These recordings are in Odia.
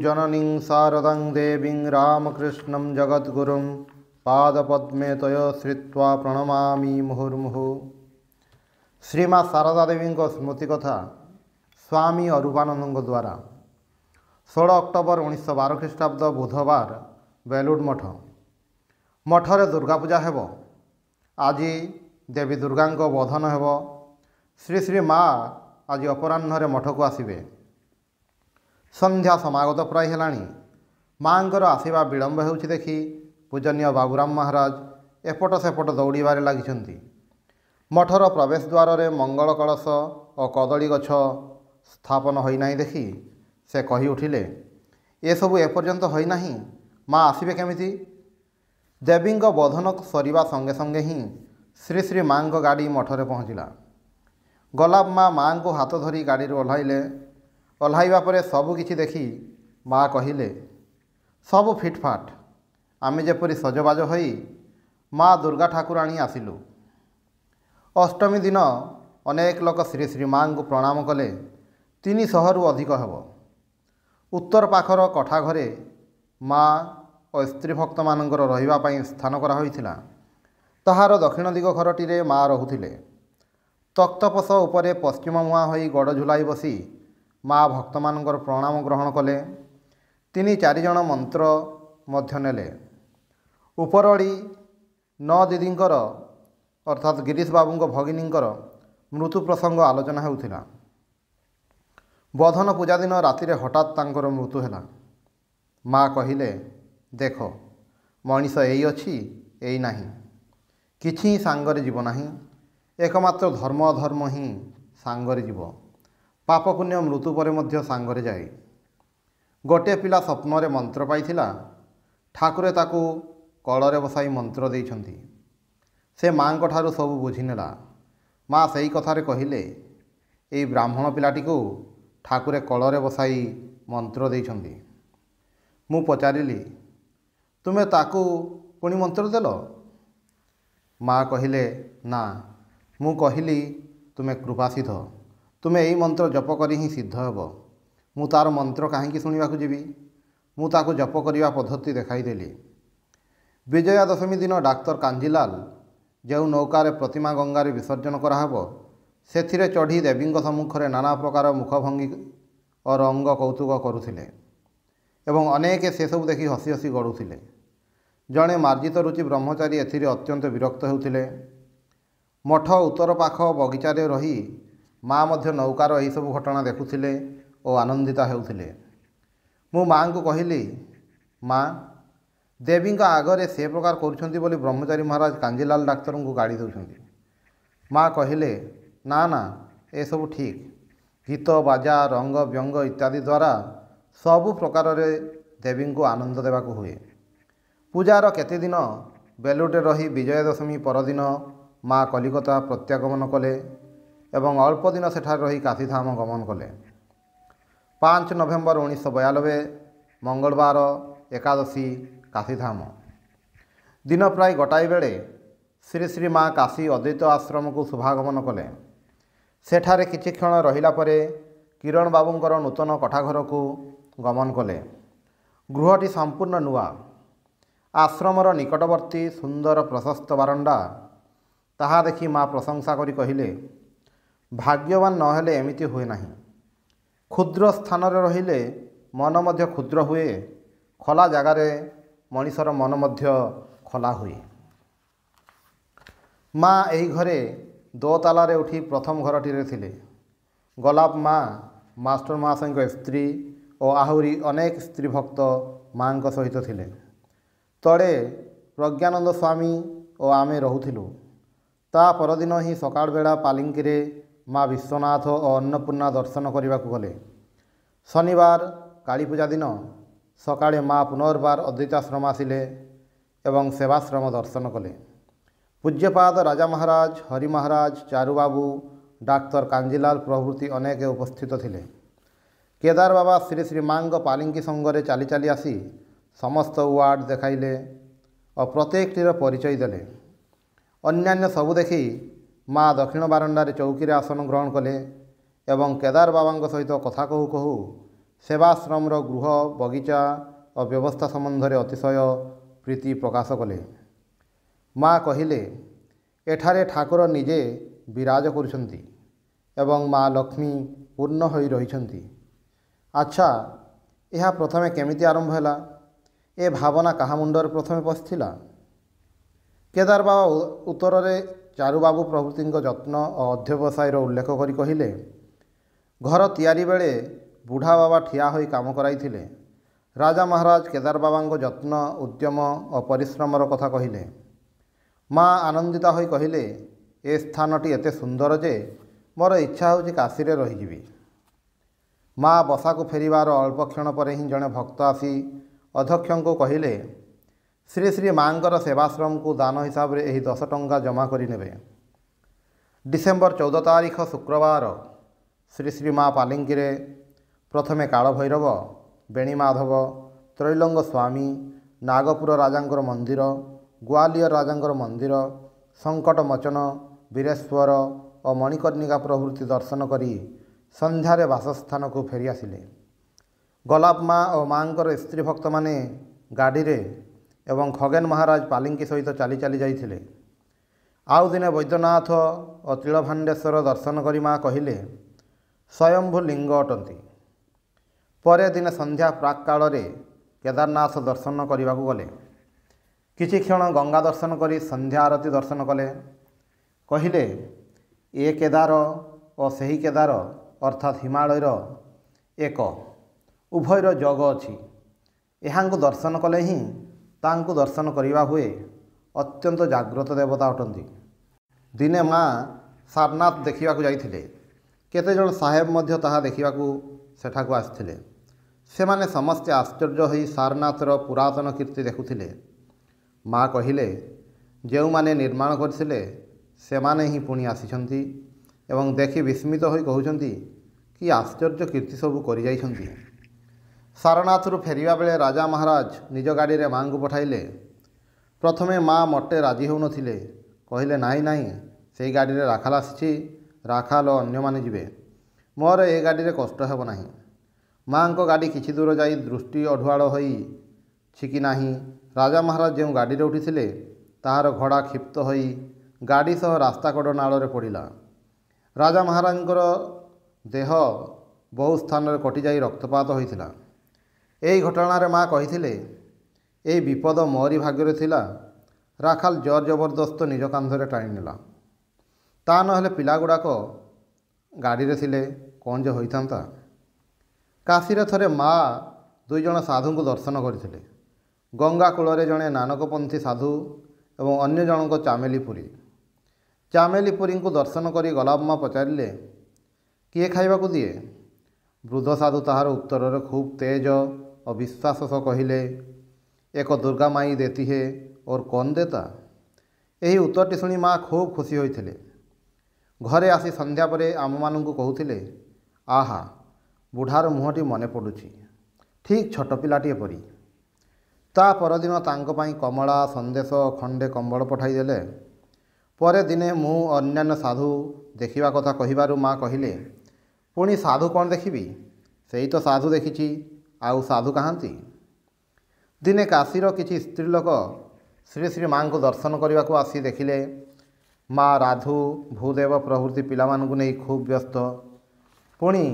जननीं शारदां देवीं रामकृष्णं जगद्गुरुं पादपद्मे तयोश्रित्वा प्रणमामि मुहुर्मुहुः। श्रीमा शारदा देवी स्मृति कथा स्वामी अरूपानंद द्वारा 16 अक्टोबर 1912 ख्रीष्टाब्द बुधवार बेलूर मठ मठरे दुर्गा पूजा हेब। आज देवी दुर्गा बोधन हेब। श्री श्री माँ आज अपराह्न मठ को आसबे। संध्या समागत प्राय है। माँर आसवा विलंब हो देखि पूजनीय बाबूराम महाराज एपट सेपट दौड़बार लगी। मठर प्रवेश द्वार में मंगल कलश और कदली गछ स्थापन होना देखि से कही उठिले, ये सबू एपर्यंत होना, माँ आसबे केमिति? देवी बोधन सरिबा संगे संगे ही श्री श्री माँ गाड़ी मठरे पहुँचला। गलाप माँ को हाथ धरी गाड़ी ओह्लाइले। ओह्लाइबा परे सबुकिछि देखि माँ कहिले, सबु फिटफाट। आमे जेपरि सजबाज होई माँ दुर्गा ठाकुराणी आसिलु। अष्टमी दिन अनेक लोक श्री श्री माँ को प्रणाम कले। 300 रु अधिक हेब। उत्तर पाखर कठा घरे माँ और स्त्री भक्त मानकर रहिबा पई स्थान करा होइथिला। ताहार दक्षिण दिग घरटी माँ रहुथिले। तख्तपोष उपरे पश्चिम मुआ होई गड़ झुलाई बसी माँ भक्त मानकर प्रणाम ग्रहण कले। 3-4 जन मंत्र मध्य नेले। उपरओड़ी 9 दीदींकर अर्थात गिरीश बाबू भगिनींकर मृत्यु प्रसंग आलोचना होउथिला। बोधन पूजा दिन राति हठात तांकर मृत्यु है। माँ कहिले, देख मनीष यही अच्छी यही नहीं, किछि सांगरे जीव नहीं। एकमात्र धर्म अधर्म ही सांगरे जीव। पाप पुण्य मृत्यु पर मध्य सांगरे जाए। गोटे पिला स्वप्न रे मंत्र पाइथिला। ठाकुरे ताकू कलरे बसाई मंत्र देइछंती। से माँ को ठारू सब बुझीनेला। माँ सही कथारे कहिले, एई ब्राह्मण पिलाटी को ठाकुरे कलरे बसाई मंत्र देइछंती। मु पचारिली, तुमे ताकू पुणी मंत्र देल? माँ कहिले, ना, मु कहिली तुमे कृपासिद्ध, तुमे यही मंत्र जप करी ही सिद्ध हेब। मु तार मंत्र कहीं शुणा जीवी? मु ताकू जप करने पद्धति देखाईदेली। विजया दशमी दिन डाक्तर कांजीलाल जो नौकार प्रतिमा गंगारे विसर्जन कराहब से चढ़ी देवी सम्मुखें नाना प्रकार मुखभंगी और अंग कौतुक करुथिले एवं अनेक से सब देखि हसी हसी गड़ुथिले। जड़े मार्जित रुचि ब्रह्मचारी एथिरे अत्यंत विरक्त होउथिले। मठ उत्तर पाख बगीचारे रही माँ मध्य नौकार यही सब घटना देखुथिले और आनंदिता हेउथिले। मु माँ को कहिली, माँ देवी आगरे से प्रकार करुछंती बोली ब्रह्मचारी महाराज कांजीलाल डाक्तर को गाड़ी दौरान। माँ कहिले, ना ना, ए सब ठीक। गीत बाजा रंग व्यंग इत्यादि द्वारा सबु प्रकार देवी को आनंद देवा हुए। पूजार केते दिन बेलूरे रही विजया दशमी परदिन माँ कलिकता प्रत्यागमन कले एवं अल्प दिन सेठार रही काशीधाम गमन कले। 5 नवेम्बर 1992 मंगलवार एकादशी काशीधाम। दिन प्राय गोटाए बेले श्री श्री माँ काशी अद्वैत आश्रम को शुभागमन कले। सेठारे किछि क्षण रहिला परे किरण बाबूंकर नूतन कठाघर को गमन कले। गृहटी संपूर्ण नुआ। आश्रमर निकटवर्ती सुंदर प्रशस्त बारंडा। ताहा देखि माँ प्रशंसा करी कहिले, भाग्यवान नहेले एमिति हुए नहीं। क्षुद्र स्थान रहिले मन मध्य क्षुद्र हुए। खला जगारे मनीषर मन मध्य खला हुए। माँ एही घरे 2 तालारे उठी प्रथम घरटी थिले। गलाप माँ, मास्टर महाशय स्त्री और आहुरी अनेक स्त्री भक्त माँ सहित थिले। तड़े प्रज्ञानंद स्वामी और आमे रहुथिलु। ता परदिन ही सकाळ बेला पालिंकीरे माँ विश्वनाथ और अन्नपूर्णा दर्शन करने को गले। शनिवार कालीपूजा दिन सकाळे माँ पुनर्बार अद्वैताश्रम आसिले एवं सेवाश्रम दर्शन कले। पूज्यपाद राजा महाराज, हरि महाराज, चारुबाबू, डाक्तर कांजीलाल प्रभृति अनेक उपस्थित थिले। केदार बाबा श्री श्री माँ पालिंकी संगरे चाली चाली आसी समस्त वार्ड देखाइले और प्रत्येकटीर परिचय देले। अन्यान्य सबु देखि माँ दक्षिण बारंडारे चौकी आसन ग्रहण कले एवं केदार बाबा सहित कथा कहू कहू ସେବାଶ୍ରମର ଗୃହ ବଗିଚା ଓ ବ୍ୟବସ୍ଥା ସମ୍ବନ୍ଧରେ ଅତିଶୟ ପ୍ରୀତି ପ୍ରକାଶ କଲେ। ମା କହିଲେ, ଏଠାରେ ଠାକୁର ନିଜେ ବିରାଜ କରୁଛନ୍ତି ଏବଂ ମା ଲକ୍ଷ୍ମୀ ପୂର୍ଣ୍ଣ ହୋଇ ରହିଛନ୍ତି। ଆଚ୍ଛା, ଏହା ପ୍ରଥମେ କେମିତି ଆରମ୍ଭ ହେଲା? ଏ ଭାବନା କାହା ମୁଣ୍ଡରେ ପ୍ରଥମେ ପଶିଥିଲା? କେଦାର ବାବା ଉତ୍ତରରେ ଚାରୁବାବୁ ପ୍ରଭୃତିଙ୍କ ଯତ୍ନ ଓ ଅଧ୍ୟବସାୟର ଉଲ୍ଲେଖ କରି କହିଲେ, ଘର ତିଆରି ବେଳେ ବୁଢ଼ା ବାବା ଠିଆ ହୋଇ କାମ କରାଇଥିଲେ। ରାଜା ମହାରାଜ କେଦାର ବାବାଙ୍କ ଯତ୍ନ, ଉଦ୍ୟମ ଓ ପରିଶ୍ରମର କଥା କହିଲେ। ମା ଆନନ୍ଦିତା ହୋଇ କହିଲେ, ଏ ସ୍ଥାନଟି ଏତେ ସୁନ୍ଦର ଯେ ମୋର ଇଚ୍ଛା ହେଉଛି କାଶୀରେ ରହିଯିବି। ମା ବସାକୁ ଫେରିବାର ଅଳ୍ପ କ୍ଷଣ ପରେ ହିଁ ଜଣେ ଭକ୍ତ ଆସି ଅଧ୍ୟକ୍ଷଙ୍କୁ କହିଲେ, ଶ୍ରୀ ଶ୍ରୀ ମାଙ୍କର ସେବାଶ୍ରମକୁ ଦାନ ହିସାବରେ ଏହି 10 ଟଙ୍କା ଜମା କରିନେବେ। ଡିସେମ୍ବର 14 ତାରିଖ ଶୁକ୍ରବାର ଶ୍ରୀ ଶ୍ରୀ ମା ପାଲିଙ୍କିରେ ପ୍ରଥମେ କାଳଭୈରବ, ବେଣୀମାଧବ, ତ୍ରୈଲଙ୍ଗ ସ୍ୱାମୀ, ନାଗପୁର ରାଜାଙ୍କର ମନ୍ଦିର, ଗ୍ୱାଲିୟର ରାଜାଙ୍କର ମନ୍ଦିର, ସଙ୍କଟମୋଚନ, ବୀରେଶ୍ୱର ଓ ମଣିକର୍ଣ୍ଣିକା ପ୍ରଭୃତି ଦର୍ଶନ କରି ସନ୍ଧ୍ୟାରେ ବାସସ୍ଥାନକୁ ଫେରିଆସିଲେ। ଗୋଲାପ ମା ଓ ମାଙ୍କର ସ୍ତ୍ରୀ ଭକ୍ତମାନେ ଗାଡ଼ିରେ ଏବଂ ଖଗେନ ମହାରାଜ ପାଲିଙ୍କି ସହିତ ଚାଲି ଚାଲି ଯାଇଥିଲେ। ଆଉ ଦିନେ ବୈଦ୍ୟନାଥ ଓ ତିଳଭାଣ୍ଡେଶ୍ୱର ଦର୍ଶନ କରି ମା କହିଲେ, ସ୍ୱୟମ୍ଭୁ ଲିଙ୍ଗ ଅଟନ୍ତି। ପରେ ଦିନେ ସନ୍ଧ୍ୟା ପ୍ରାକ୍କାଳରେ କେଦାରନାଥ ଦର୍ଶନ କରିବାକୁ ଗଲେ। କିଛି କ୍ଷଣ ଗଙ୍ଗା ଦର୍ଶନ କରି ସନ୍ଧ୍ୟା ଆରତୀ ଦର୍ଶନ କଲେ। କହିଲେ, ଏ କେଦାର ଓ ସେହି କେଦାର ଅର୍ଥାତ୍ ହିମାଳୟର ଏକ, ଉଭୟର ଯୋଗ ଅଛି। ଏହାଙ୍କୁ ଦର୍ଶନ କଲେ ହିଁ ତାଙ୍କୁ ଦର୍ଶନ କରିବା ହୁଏ। ଅତ୍ୟନ୍ତ ଜାଗ୍ରତ ଦେବତା ଅଟନ୍ତି। ଦିନେ ମା ସାରନାଥ ଦେଖିବାକୁ ଯାଇଥିଲେ। କେତେଜଣ ସାହେବ ମଧ୍ୟ ତାହା ଦେଖିବାକୁ ସେଠାକୁ ଆସିଥିଲେ। ସେମାନେ ସମସ୍ତେ ଆଶ୍ଚର୍ଯ୍ୟ ହୋଇ ସାରନାଥର ପୁରାତନ କୀର୍ତ୍ତି ଦେଖୁଥିଲେ। ମା କହିଲେ, ଯେଉଁମାନେ ନିର୍ମାଣ କରିଥିଲେ ସେମାନେ ହିଁ ପୁଣି ଆସିଛନ୍ତି ଏବଂ ଦେଖି ବିସ୍ମିତ ହୋଇ କହୁଛନ୍ତି, କି ଆଶ୍ଚର୍ଯ୍ୟ କୀର୍ତ୍ତି ସବୁ କରିଯାଇଛନ୍ତି। ସାରନାଥରୁ ଫେରିବା ବେଳେ ରାଜା ମହାରାଜ ନିଜ ଗାଡ଼ିରେ ମାଙ୍କୁ ପଠାଇଲେ। ପ୍ରଥମେ ମା ମୋଟେ ରାଜି ହେଉନଥିଲେ। କହିଲେ, ନାହିଁ ନାହିଁ, ସେଇ ଗାଡ଼ିରେ ରାଖାଲ ଆସିଛି, ରାଖାଲ ଓ ଅନ୍ୟମାନେ ଯିବେ। ମୋର ଏ ଗାଡ଼ିରେ କଷ୍ଟ ହେବ ନାହିଁ। ମାଙ୍କ ଗାଡ଼ି କିଛି ଦୂର ଯାଇ ଦୃଷ୍ଟି ଅଢୁଆଳ ହୋଇଛି କି ନାହିଁ, ରାଜା ମହାରାଜ ଯେଉଁ ଗାଡ଼ିରେ ଉଠିଥିଲେ ତାହାର ଘୋଡ଼ା କ୍ଷିପ୍ତ ହୋଇ ଗାଡ଼ି ସହ ରାସ୍ତାକଡ଼ ନାଳରେ ପଡ଼ିଲା। ରାଜା ମହାରାଜଙ୍କର ଦେହ ବହୁ ସ୍ଥାନରେ କଟିଯାଇ ରକ୍ତପାତ ହୋଇଥିଲା। ଏହି ଘଟଣାରେ ମା କହିଥିଲେ, ଏହି ବିପଦ ମୋରି ଭାଗ୍ୟରେ ଥିଲା। ରାଖାଲ ଜୋର ଜବରଦସ୍ତ ନିଜ କାନ୍ଧରେ ଟାଣିନେଲା। ତା ନହେଲେ ପିଲାଗୁଡ଼ାକ ଗାଡ଼ିରେ ଥିଲେ କ'ଣ ଯେ ହୋଇଥାନ୍ତା। କାଶୀରେ ଥରେ ମା 2 ଜଣ ସାଧୁଙ୍କୁ ଦର୍ଶନ କରିଥିଲେ। ଗଙ୍ଗା କୂଳରେ ଜଣେ ନାନକପନ୍ଥୀ ସାଧୁ ଏବଂ ଅନ୍ୟ ଜଣଙ୍କ ଚାମେଲିପୁରୀ। ଚାମେଲିପୁରୀଙ୍କୁ ଦର୍ଶନ କରି ଗୋଲାପ ମା ପଚାରିଲେ, କିଏ ଖାଇବାକୁ ଦିଏ? ବୃଦ୍ଧ ସାଧୁ ତାହାର ଉତ୍ତରରେ ଖୁବ୍ ତେଜ ଓ ବିଶ୍ୱାସ ସହ କହିଲେ, ଏକ ଦୁର୍ଗା ମାଇ ଦେତି ହେ और कौन देता। ଏହି ଉତ୍ତରଟି ଶୁଣି ମା ଖୁବ୍ ଖୁସି ହୋଇଥିଲେ। ଘରେ ଆସି ସନ୍ଧ୍ୟା ପରେ ଆମମାନଙ୍କୁ କହୁଥିଲେ, ଆହା, ବୁଢ଼ାର ମୁହଁଟି ମନେ ପଡ଼ୁଛି, ଠିକ୍ ଛୋଟ ପିଲାଟିଏ ପରି। ତା ପରଦିନ ତାଙ୍କ ପାଇଁ କମଳା, ସନ୍ଦେଶ ଓ ଖଣ୍ଡେ କମ୍ବଳ ପଠାଇଦେଲେ। ପରେ ଦିନେ ମୁଁ ଅନ୍ୟାନ୍ୟ ସାଧୁ ଦେଖିବା କଥା କହିବାରୁ ମା କହିଲେ, ପୁଣି ସାଧୁ କ'ଣ ଦେଖିବି? ସେଇ ତ ସାଧୁ ଦେଖିଛି, ଆଉ ସାଧୁ କାହାନ୍ତି? ଦିନେ କାଶୀର କିଛି ସ୍ତ୍ରୀ ଲୋକ ଶ୍ରୀ ଶ୍ରୀ ମାଙ୍କୁ ଦର୍ଶନ କରିବାକୁ ଆସି ଦେଖିଲେ ମା ରାଧୁ, ଭୂଦେବ ପ୍ରଭୃତି ପିଲାମାନଙ୍କୁ ନେଇ ଖୁବ୍ ବ୍ୟସ୍ତ। ପୁଣି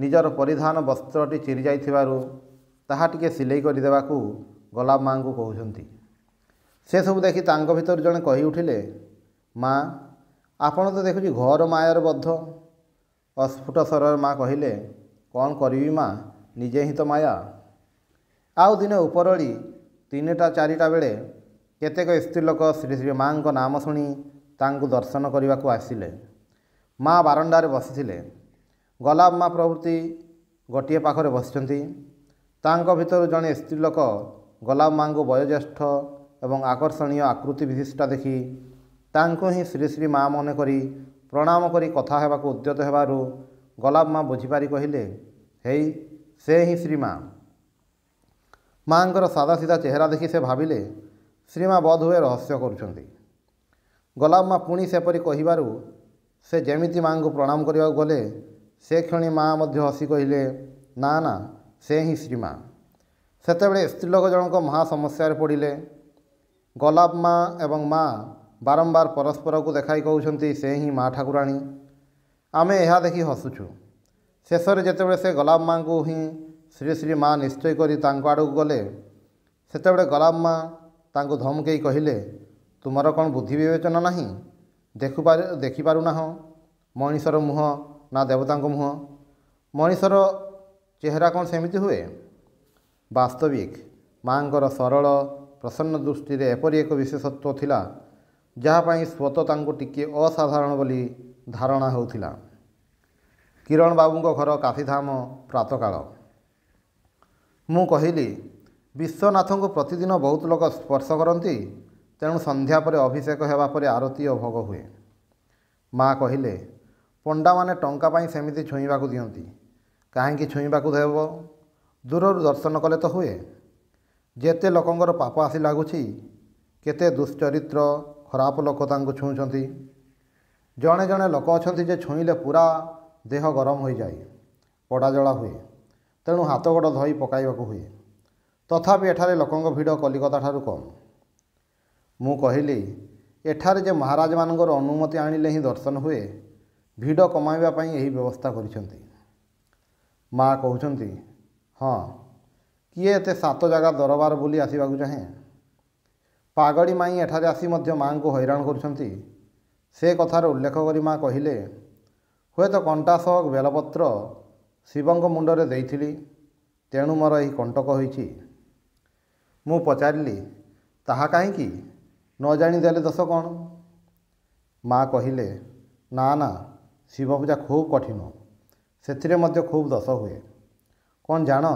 ନିଜର ପରିଧାନ ବସ୍ତ୍ରଟି ଚିରି ଯାଇଥିବାରୁ ତାହା ଟିକେ ସିଲେଇ କରିଦେବାକୁ ଗୋଲାପ ମାଙ୍କୁ କହୁଛନ୍ତି। ସେସବୁ ଦେଖି ତାଙ୍କ ଭିତରୁ ଜଣେ କହି ଉଠିଲେ, ମା, ଆପଣ ତ ଦେଖୁଛି ଘୋର ମାୟାର ବଦ୍ଧ। ଅସ୍ଫୁଟ ସ୍ୱରରେ ମା କହିଲେ, କ'ଣ କରିବି ମା, ନିଜେ ହିଁ ତ ମାୟା। ଆଉ ଦିନେ ଉପରଓଳି 3ଟା 4ଟା ବେଳେ କେତେକ ସ୍ତ୍ରୀ ଲୋକ ଶ୍ରୀ ଶ୍ରୀ ମାଙ୍କ ନାମ ଶୁଣି ତାଙ୍କୁ ଦର୍ଶନ କରିବାକୁ ଆସିଲେ। ମା ବାରଣ୍ଡାରେ ବସିଥିଲେ। ଗୋଲାପ ମା ପ୍ରଭୃତି ଗୋଟିଏ ପାଖରେ ବସିଛନ୍ତି। ତାଙ୍କ ଭିତରୁ ଜଣେ ସ୍ତ୍ରୀ ଲୋକ ଗୋଲାପ ମାଙ୍କୁ ବୟୋଜ୍ୟେଷ୍ଠ ଏବଂ ଆକର୍ଷଣୀୟ ଆକୃତି ବିଶିଷ୍ଟା ଦେଖି ତାଙ୍କୁ ହିଁ ଶ୍ରୀ ଶ୍ରୀ ମା ମନେ କରି ପ୍ରଣାମ କରି କଥା ହେବାକୁ ଉଦ୍ୟତ ହେବାରୁ ଗୋଲାପ ମା ବୁଝିପାରି କହିଲେ, ହେଇ ସେ ହିଁ ଶ୍ରୀମା। ମାଙ୍କର ସାଦାସିଧା ଚେହେରା ଦେଖି ସେ ଭାବିଲେ, ଶ୍ରୀମା ବୋଧହୁଏ ରହସ୍ୟ କରୁଛନ୍ତି। ଗୋଲାପ ମା ପୁଣି ସେପରି କହିବାରୁ ସେ ଯେମିତି ମାଙ୍କୁ ପ୍ରଣାମ କରିବାକୁ ଗଲେ ସେ କ୍ଷଣି ମା ମଧ୍ୟ ହସି କହିଲେ, ନା ନା, ସେ ହିଁ ଶ୍ରୀମା। ସେତେବେଳେ ସ୍ତ୍ରୀଲୋକ ଜଣକ ମହା ସମସ୍ୟାରେ ପଡ଼ିଲେ। ଗୋଲାପ ମା ଏବଂ ମା ବାରମ୍ବାର ପରସ୍ପରକୁ ଦେଖାଇ କହୁଛନ୍ତି ସେ ହିଁ ମା ଠାକୁରାଣୀ। ଆମେ ଏହା ଦେଖି ହସୁଛୁ। ଶେଷରେ ଯେତେବେଳେ ସେ ଗୋଲାପ ମାଙ୍କୁ ହିଁ ଶ୍ରୀ ଶ୍ରୀ ମା ନିଶ୍ଚୟ କରି ତାଙ୍କ ଆଡ଼କୁ ଗଲେ, ସେତେବେଳେ ଗୋଲାପ ମା ତାଙ୍କୁ ଧମକେଇ କହିଲେ, ତୁମର କ'ଣ ବୁଦ୍ଧି ବିବେଚନା ନାହିଁ? ଦେଖିପାରୁନାହଁ ମଣିଷର ମୁହଁ ନା ଦେବତାଙ୍କ ମୁହଁ? ମଣିଷର ଚେହେରା କ'ଣ ସେମିତି ହୁଏ? ବାସ୍ତବିକ ମାଙ୍କର ସରଳ ପ୍ରସନ୍ନ ଦୃଷ୍ଟିରେ ଏପରି ଏକ ବିଶେଷତ୍ୱ ଥିଲା ଯାହା ପାଇଁ ସ୍ୱତଃ ତାଙ୍କୁ ଟିକିଏ ଅସାଧାରଣ ବୋଲି ଧାରଣା ହେଉଥିଲା। କିରଣ ବାବୁଙ୍କ ଘର କାଶୀଧାମ ପ୍ରାତଃକାଳ। ମୁଁ କହିଲି, ବିଶ୍ୱନାଥଙ୍କୁ ପ୍ରତିଦିନ ବହୁତ ଲୋକ ସ୍ପର୍ଶ କରନ୍ତି, ତେଣୁ ସନ୍ଧ୍ୟା ପରେ ଅଭିଷେକ ହେବା ପରେ ଆରତି ଓ ଭୋଗ ହୁଏ। ମା କହିଲେ, ପଣ୍ଡାମାନେ ଟଙ୍କା ପାଇଁ ସେମିତି ଛୁଇଁବାକୁ ଦିଅନ୍ତି। କାହିଁକି ଛୁଇଁବାକୁ ଦେବ? ଦୂରରୁ ଦର୍ଶନ କଲେ ତ ହୁଏ। ଯେତେ ଲୋକଙ୍କର ପାପ ଆସି ଲାଗୁଛି, କେତେ ଦୁଶ୍ଚରିତ୍ର ଖରାପ ଲୋକ ତାଙ୍କୁ ଛୁଉଁଛନ୍ତି। ଜଣେ ଜଣେ ଲୋକ ଅଛନ୍ତି ଯେ ଛୁଇଁଲେ ପୁରା ଦେହ ଗରମ ହୋଇଯାଏ, ପୋଡ଼ାଜଳା ହୁଏ, ତେଣୁ ହାତ ଗୋଡ଼ ଧୋଇ ପକାଇବାକୁ ହୁଏ। ତଥାପି ଏଠାରେ ଲୋକଙ୍କ ଭିଡ଼ କଲିକତା ଠାରୁ କମ୍। ମୁଁ କହିଲି, ଏଠାରେ ଯେ ମହାରାଜମାନଙ୍କର ଅନୁମତି ଆଣିଲେ ହିଁ ଦର୍ଶନ ହୁଏ, ଭିଡ଼ କମାଇବା ପାଇଁ ଏହି ବ୍ୟବସ୍ଥା କରିଛନ୍ତି। ମା କହୁଛନ୍ତି, ହଁ, କିଏ ଏତେ 7 ଜାଗା ଦରବାର ବୁଲି ଆସିବାକୁ ଚାହେଁ? ପାଗଡ଼ି ମାଇଁ ଏଠାରେ ଆସି ମଧ୍ୟ ମାଙ୍କୁ ହଇରାଣ କରୁଛନ୍ତି। ସେ କଥାର ଉଲ୍ଲେଖ କରି ମା କହିଲେ, ହୁଏତ କଣ୍ଟା ସହ ବେଲପତ୍ର ଶିବଙ୍କ ମୁଣ୍ଡରେ ଦେଇଥିଲି, ତେଣୁ ମୋର ଏହି କଣ୍ଟକ ହୋଇଛି। ମୁଁ ପଚାରିଲି, ତାହା କାହିଁକି? ନ ଜାଣି ଦେଲେ ଦୋଷ କ'ଣ? ମା କହିଲେ, ନା ନା, ଶିବ ପୂଜା ଖୁବ୍ କଠିନ, ସେଥିରେ ମଧ୍ୟ ଖୁବ୍ ଦୋଷ ହୁଏ। କ'ଣ ଜାଣ,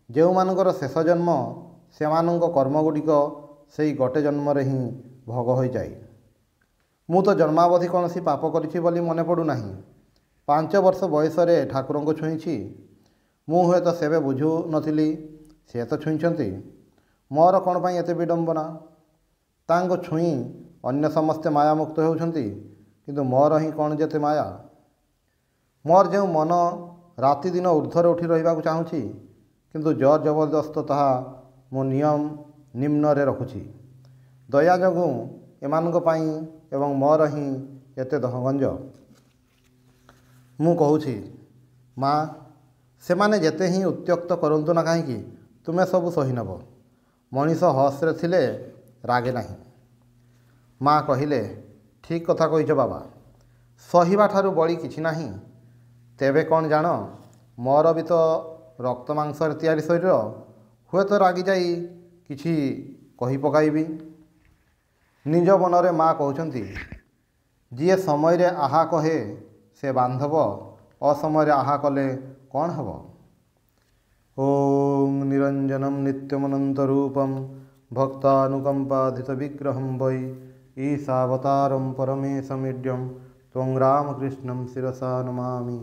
ଯେଉଁମାନଙ୍କର ଶେଷ ଜନ୍ମ, ସେମାନଙ୍କ କର୍ମଗୁଡ଼ିକ ସେଇ ଗୋଟେ ଜନ୍ମରେ ହିଁ ଭୋଗ ହୋଇଯାଏ। ମୁଁ ତ ଜନ୍ମାବଧି କୌଣସି ପାପ କରିଛି ବୋଲି ମନେ ପଡ଼ୁନାହିଁ। 5 ବର୍ଷ ବୟସରେ ଠାକୁରଙ୍କୁ ଛୁଇଁଛି। ମୁଁ ହୁଏତ ସେବେ ବୁଝୁନଥିଲି, ସେ ତ ଛୁଇଁଛନ୍ତି। ମୋର କ'ଣ ପାଇଁ ଏତେ ବିଡ଼ମ୍ବନା? ତାଙ୍କୁ ଛୁଇଁ ଅନ୍ୟ ସମସ୍ତେ ମାୟାମୁକ୍ତ ହେଉଛନ୍ତି, କିନ୍ତୁ ମୋର ହିଁ କ'ଣ ଯେତେ ମାୟା? ମୋର ଯେଉଁ ମନ ରାତିଦିନ ଊର୍ଦ୍ଧ୍ୱରେ ଉଠି ରହିବାକୁ ଚାହୁଁଛି, କିନ୍ତୁ ଜୋର ଜବରଦସ୍ତ ତାହା ମୁଁ ନିମ୍ନରେ ରଖୁଛି। ଦୟା ଯୋଗୁଁ ଏମାନଙ୍କ ପାଇଁ ଏବଂ ମୋର ହିଁ ଏତେ ଦହଗଞ୍ଜ। ମୁଁ କହୁଛି, ମା, ସେମାନେ ଯେତେ ହିଁ ଉତ୍ତ୍ୟକ୍ତ କରନ୍ତୁ ନା କାହିଁକି, ତୁମେ ସବୁ ସହିନେବ। ମଣିଷ ହୋସ୍ରେ ଥିଲେ ରାଗେ ନାହିଁ। ମା କହିଲେ, ଠିକ୍ କଥା କହିଛ ବାବା, ସହିବା ଠାରୁ ବଳି କିଛି ନାହିଁ। ତେବେ କ'ଣ ଜାଣ, ମୋର ବି ତ ରକ୍ତ ମାଂସରେ ତିଆରି ଶରୀର। ହୁଏତ ରାଗିଯାଇ କିଛି କହି ପକାଇବି। ନିଜ ମନରେ ମା କହୁଛନ୍ତି, ଯିଏ ସମୟରେ ଆହା କହେ ସେ ବାନ୍ଧବ, ଅସମୟରେ ଆହା କଲେ କ'ଣ ହେବ? ଓଂ ନିରଞ୍ଜନମ୍ ନିତ୍ୟମନନ୍ତ ରୂପଂ ଭକ୍ତାନୁକମ୍ପାଧିତ ବିଗ୍ରହଂ ବୈ ଈଶାବତାରଂ ପରମେଶମିଡ୍ୟଂ ତ୍ୱଂ ରାମକୃଷ୍ଣଂ ଶିରସା ନମାମି।